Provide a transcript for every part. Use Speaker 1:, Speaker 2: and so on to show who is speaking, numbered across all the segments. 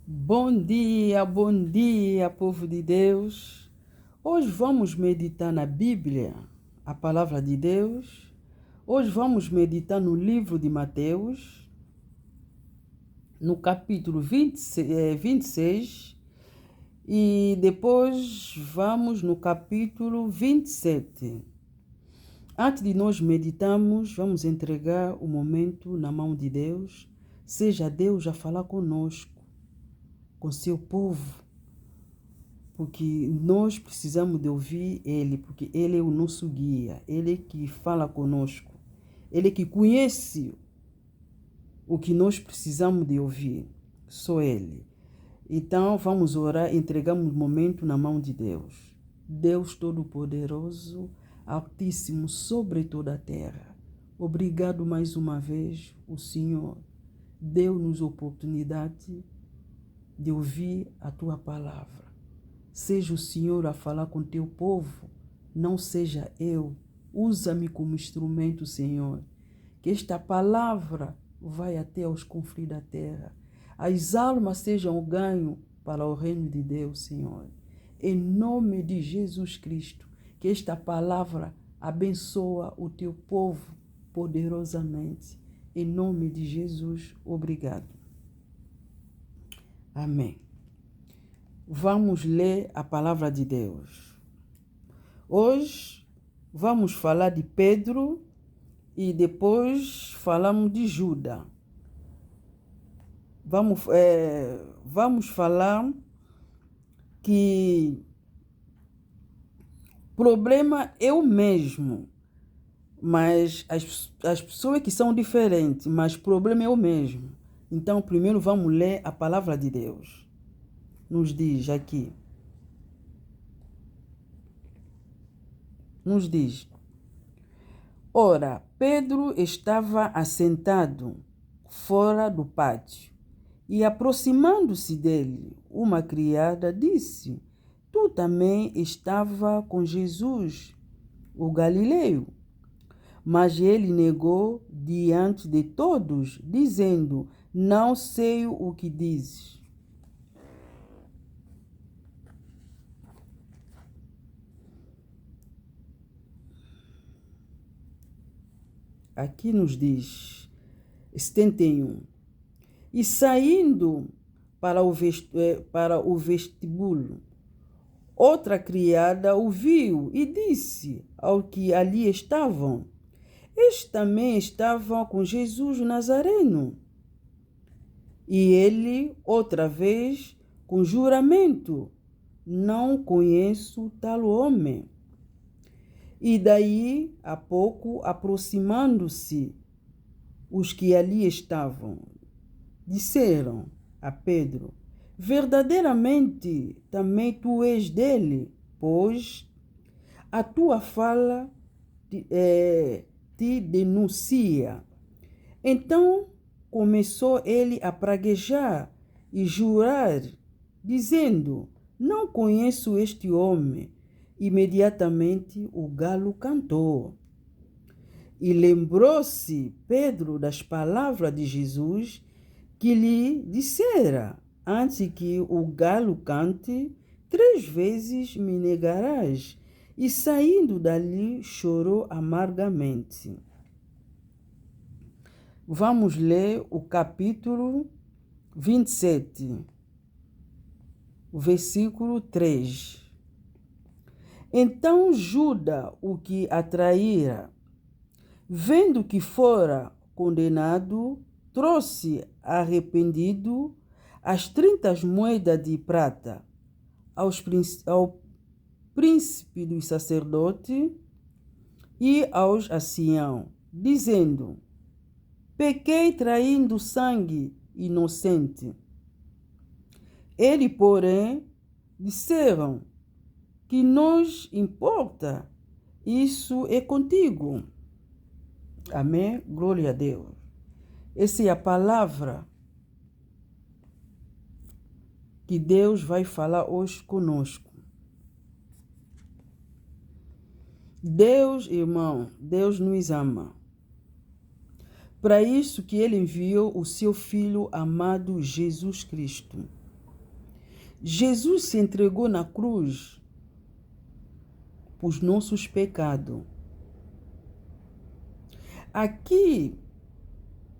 Speaker 1: Bom dia, povo de Deus. Hoje vamos meditar na Bíblia, a palavra de Deus. Hoje vamos meditar no livro de Mateus, no capítulo 26, e depois vamos no capítulo 27. Antes de nós meditarmos, vamos entregar o momento na mão de Deus. Seja Deus a falar conosco, com seu povo, porque nós precisamos de ouvir Ele, porque Ele é o nosso guia, Ele que fala conosco, Ele que conhece o que nós precisamos de ouvir, só Ele. Então vamos orar, entregamos o momento na mão de Deus. Deus Todo-Poderoso, Altíssimo sobre toda a terra, obrigado mais uma vez, o Senhor deu-nos oportunidade de ouvir a Tua palavra. Seja o Senhor a falar com Teu povo, não seja eu. Usa-me como instrumento, Senhor. Que esta palavra vai até aos confins da terra. As almas sejam ganho para o reino de Deus, Senhor. Em nome de Jesus Cristo, que esta palavra abençoa o Teu povo poderosamente. Em nome de Jesus, obrigado. Amém. Vamos ler a palavra de Deus. Hoje vamos falar de Pedro e depois falamos de Judas. Vamos falar que o problema é o mesmo, mas as pessoas que são diferentes, mas o problema é o mesmo. Então, primeiro vamos ler a palavra de Deus. Nos diz aqui. Nos diz: ora, Pedro estava assentado fora do pátio, e aproximando-se dele, uma criada disse: tu também estava com Jesus, o Galileu. Mas ele negou diante de todos, dizendo: não sei o que dizes. Aqui nos diz, 71. E saindo para o vestíbulo, outra criada o viu e disse ao que ali estavam: este também estava com Jesus o Nazareno. E ele, outra vez, com juramento: não conheço tal homem. E daí a pouco, aproximando-se os que ali estavam, disseram a Pedro: verdadeiramente também tu és dele, pois a tua fala te denuncia. Então começou ele a praguejar e jurar, dizendo: não conheço este homem. Imediatamente o galo cantou. E lembrou-se Pedro das palavras de Jesus que lhe dissera: antes que o galo cante, 3 vezes me negarás. E saindo dali chorou amargamente. Vamos ler o capítulo 27, o versículo 3. Então Judas, o que atraíra, vendo que fora condenado, trouxe arrependido as 30 moedas de prata ao príncipe dos sacerdotes e aos anciãos, dizendo: pequei traindo sangue inocente. Ele, porém, disseram: que nos importa? Isso é contigo. Amém? Glória a Deus. Essa é a palavra que Deus vai falar hoje conosco. Deus, irmão, Deus nos ama. Para isso que Ele enviou o seu Filho amado Jesus Cristo. Jesus se entregou na cruz por nossos pecados. Aqui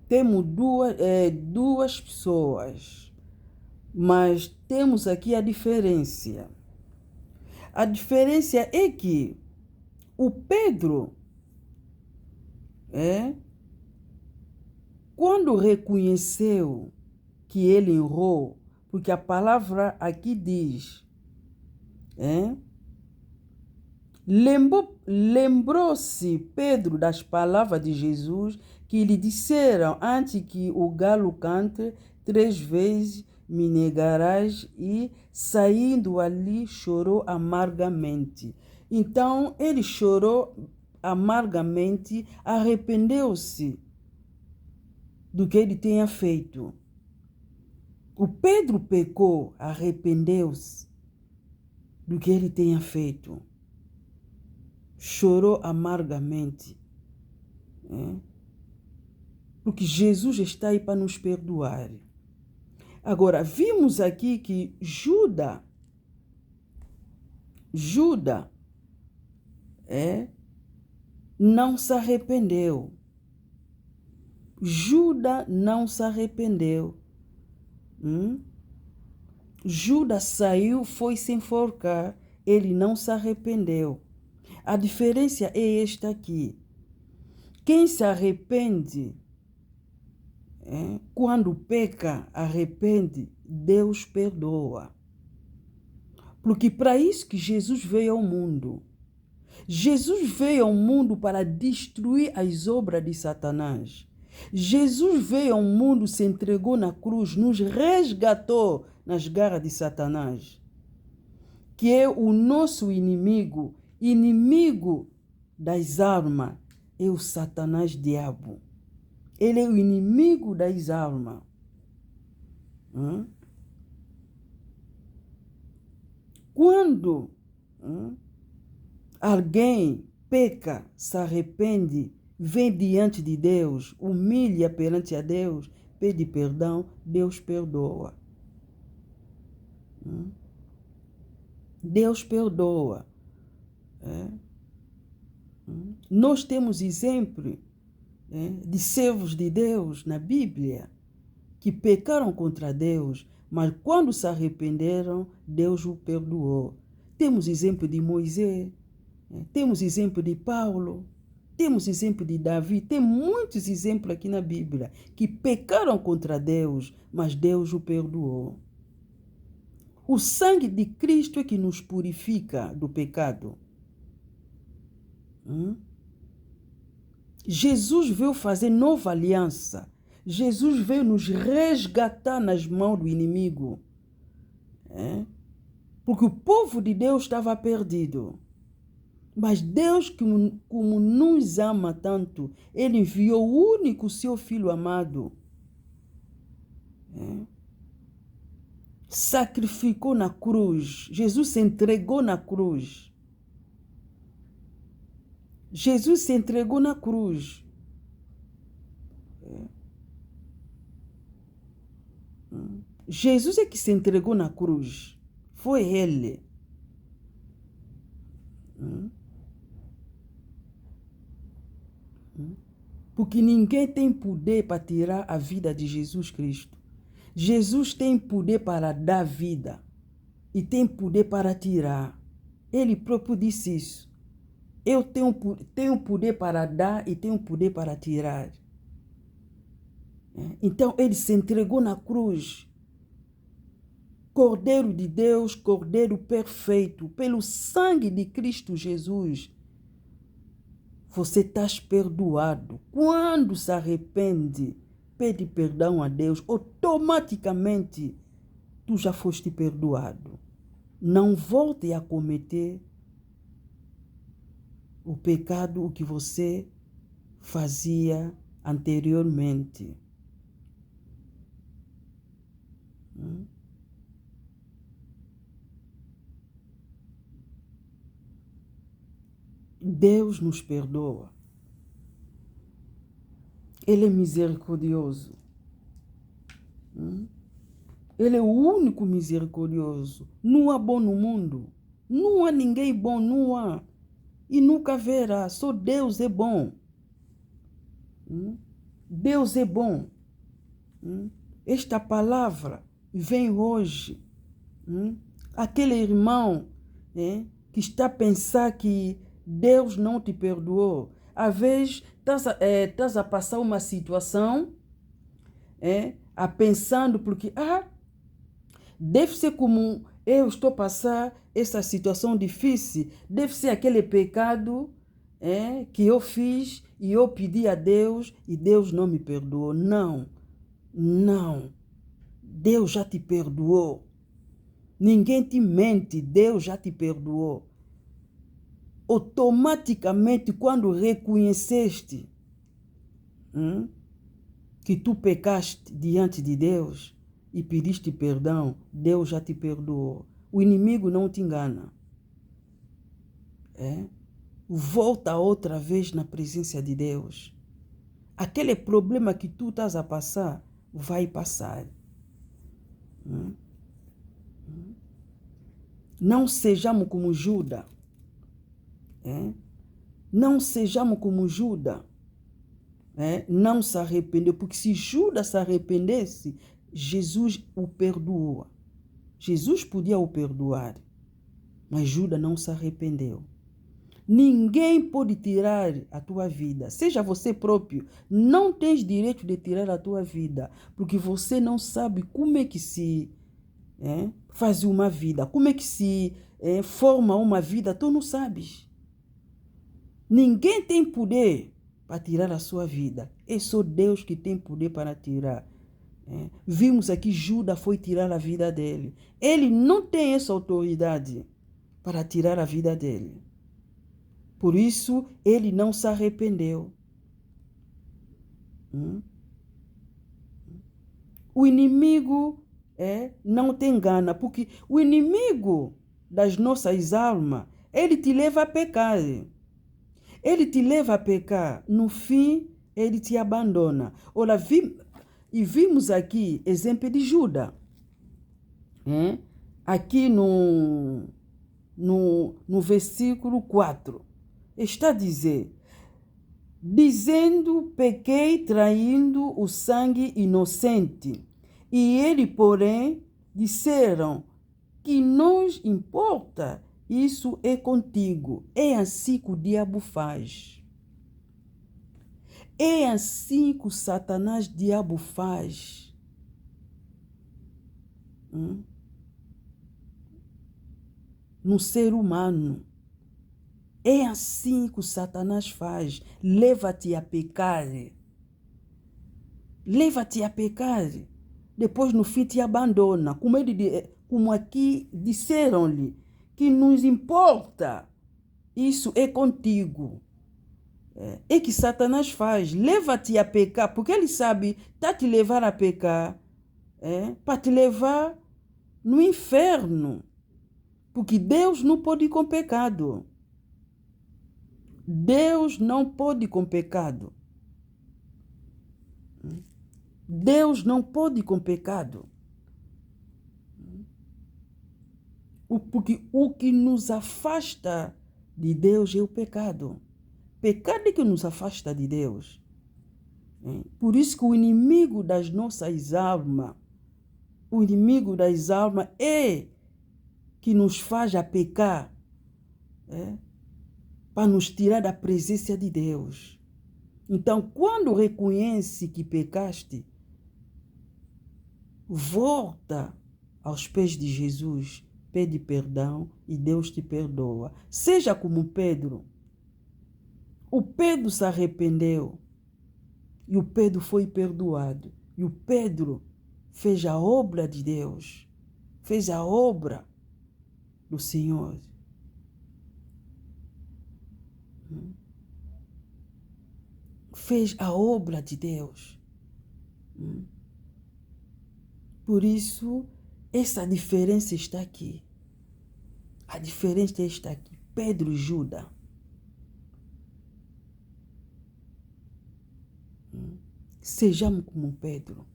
Speaker 1: temos duas pessoas, mas temos aqui a diferença. A diferença é que o Pedro, quando reconheceu que ele errou, porque a palavra aqui diz, lembrou-se Pedro das palavras de Jesus que lhe disseram antes que o galo cante, 3 vezes me negarás, e saindo ali chorou amargamente. Então ele chorou amargamente, arrependeu-se do que ele tinha feito. O Pedro pecou, arrependeu-se do que ele tinha feito. Chorou amargamente. Porque Jesus está aí para nos perdoar. Agora, vimos aqui que Judas não se arrependeu. Judas não se arrependeu. Judas saiu, foi se enforcar, ele não se arrependeu. A diferença é esta aqui. Quem se arrepende, quando peca, arrepende, Deus perdoa. Porque para isso que Jesus veio ao mundo. Jesus veio ao mundo para destruir as obras de Satanás. Jesus veio ao mundo, se entregou na cruz, nos resgatou nas garras de Satanás, que é o nosso inimigo, inimigo das almas, é o Satanás diabo. Ele é o inimigo das almas. Quando alguém peca, se arrepende, vem diante de Deus, humilha perante a Deus, pede perdão, Deus perdoa. Deus perdoa. Nós temos exemplo de servos de Deus na Bíblia que pecaram contra Deus, mas quando se arrependeram, Deus o perdoou. Temos exemplo de Moisés, temos exemplo de Paulo, temos exemplo de Davi, tem muitos exemplos aqui na Bíblia que pecaram contra Deus, mas Deus o perdoou. O sangue de Cristo é que nos purifica do pecado. Jesus veio fazer nova aliança. Jesus veio nos resgatar nas mãos do inimigo. Porque o povo de Deus estava perdido. Mas Deus, como nos ama tanto, Ele enviou o único seu Filho amado. Sacrificou na cruz. Jesus se entregou na cruz. Jesus se entregou na cruz. Jesus é que se entregou na cruz. Foi Ele. Porque ninguém tem poder para tirar a vida de Jesus Cristo. Jesus tem poder para dar vida e tem poder para tirar. Ele próprio disse isso. Eu tenho poder para dar e tenho poder para tirar. Então ele se entregou na cruz. Cordeiro de Deus, Cordeiro perfeito, pelo sangue de Cristo Jesus, você está perdoado. Quando se arrepende, pede perdão a Deus, automaticamente tu já foste perdoado. Não volte a cometer o pecado que você fazia anteriormente. Deus nos perdoa. Ele é misericordioso. Ele é o único misericordioso. Não há bom no mundo. Não há ninguém bom, não há. E nunca haverá. Só Deus é bom. Deus é bom. Esta palavra vem hoje. Aquele irmão que está a pensar que Deus não te perdoou. Às vezes, estás a passar uma situação a pensando porque deve ser como eu estou a passar essa situação difícil, deve ser aquele pecado que eu fiz e eu pedi a Deus e Deus não me perdoou. Não, não. Deus já te perdoou. Ninguém te mente, Deus já te perdoou. Automaticamente, quando reconheceste que tu pecaste diante de Deus e pediste perdão, Deus já te perdoou. O inimigo não te engana. Volta outra vez na presença de Deus. Aquele problema que tu estás a passar, vai passar. Não sejamos como Judas. Não sejamos como Judas. Não se arrependeu, porque se Judas se arrependesse, Jesus o perdoa. Jesus podia o perdoar, mas Judas não se arrependeu. Ninguém pode tirar a tua vida, seja você próprio. Não tens direito de tirar a tua vida, porque você não sabe como é que se faz uma vida, como é que se forma uma vida, tu não sabes. Ninguém tem poder para tirar a sua vida, é só Deus que tem poder para tirar. Vimos aqui Judas foi tirar a vida dele. Ele não tem essa autoridade para tirar a vida dele. Por isso, ele não se arrependeu. O inimigo não te engana, porque o inimigo das nossas almas, ele te leva a pecar. Ele te leva a pecar. No fim, ele te abandona. Ora, vimos aqui exemplo de Judas. Aqui no versículo 4. Está a dizer, dizendo, pequei traindo o sangue inocente. E ele, porém, disseram, que nos importa, isso é contigo. É assim que o diabo faz. É assim que o Satanás diabo faz. No ser humano. É assim que o Satanás faz. Leva-te a pecar. Leva-te a pecar. Depois, no fim, te abandona. Como aqui disseram-lhe, que nos importa, isso é contigo. É que Satanás faz. Leva-te a pecar, porque ele sabe, está te levar a pecar, para te levar no inferno. Porque Deus não pode ir com pecado. Deus não pode ir com pecado. Deus não pode ir com pecado. Porque o que nos afasta de Deus é o pecado. Pecado é que nos afasta de Deus. Por isso que o inimigo das nossas almas, o inimigo das almas é que nos faz a pecar, para nos tirar da presença de Deus. Então, quando reconhece que pecaste, volta aos pés de Jesus, pede perdão e Deus te perdoa. Seja como Pedro. O Pedro se arrependeu e o Pedro foi perdoado. E o Pedro fez a obra de Deus, fez a obra do Senhor. Fez a obra de Deus. Por isso, essa diferença está aqui. A diferença está aqui. Pedro e Judas. Sejamos como Pedro.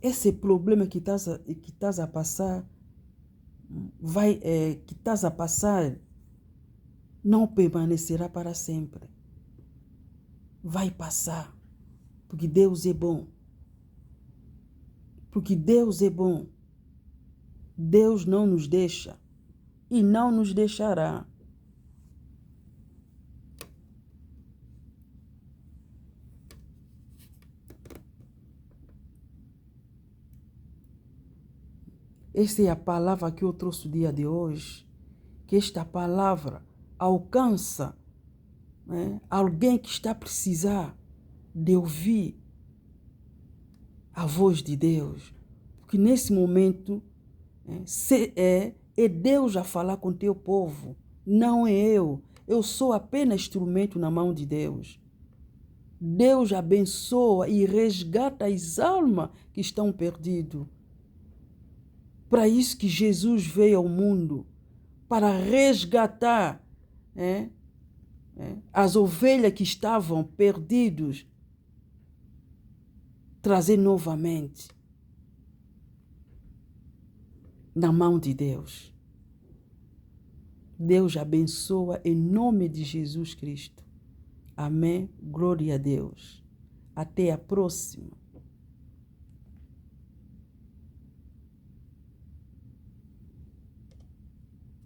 Speaker 1: esse problema que estás a passar, que estás a passar, não permanecerá para sempre. Vai passar, porque Deus é bom. Porque Deus é bom. Deus não nos deixa e não nos deixará. Esta é a palavra que eu trouxe o dia de hoje. Que esta palavra alcança, né, alguém que está a precisar de ouvir a voz de Deus. Porque nesse momento é Deus a falar com teu povo, não é eu. Eu sou apenas instrumento na mão de Deus. Deus abençoa e resgata as almas que estão perdidas. Para isso que Jesus veio ao mundo, para resgatar as ovelhas que estavam perdidas, trazer novamente na mão de Deus. Deus abençoa em nome de Jesus Cristo. Amém. Glória a Deus. Até a próxima.